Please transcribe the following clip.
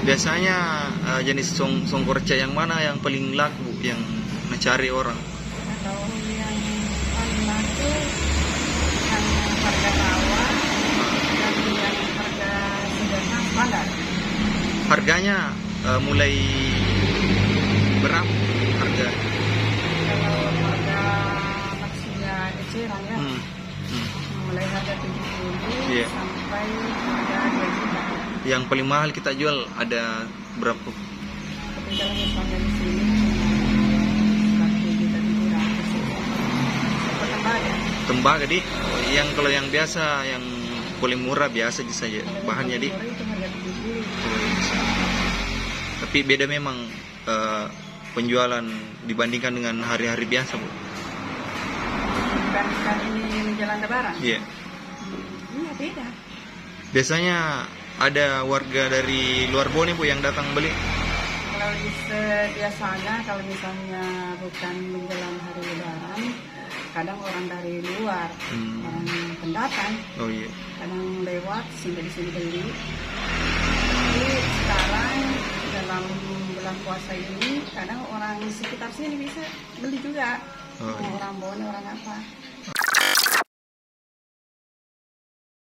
Biasanya jenis songkorca yang mana yang paling laku yang mencari orang? Atau yang paling laku yang harga rawa dan yang harga sederhana standar. Harganya mulai berapa harga? Kalau harga maksudnya eceran ya, mulai harga 70.000 Iya. sampai harga 2 juta. Yang paling mahal kita jual ada berapa? Tapi kalau misalnya di sini 1.700.000 per tembaga. Tembaga di yang kalau yang biasa yang paling murah biasa saja bahannya di. Kalau itu harga 70. Tapi beda memang penjualan dibandingkan dengan hari-hari biasa, Bu. Dibandingkan ini menjelang lebaran. Iya. Iya beda. Biasanya ada warga dari luar Bone, Bu, yang datang beli. Kalau biasanya kalau misalnya bukan menjelang hari lebaran, kadang orang dari luar, orang pendatang, Oh iya. kadang lewat singgah di sini beli. Tapi sekarang dalam bulan puasa ini, kadang orang sekitar sini bisa beli juga. Oh, iya. Orang Bone, orang apa.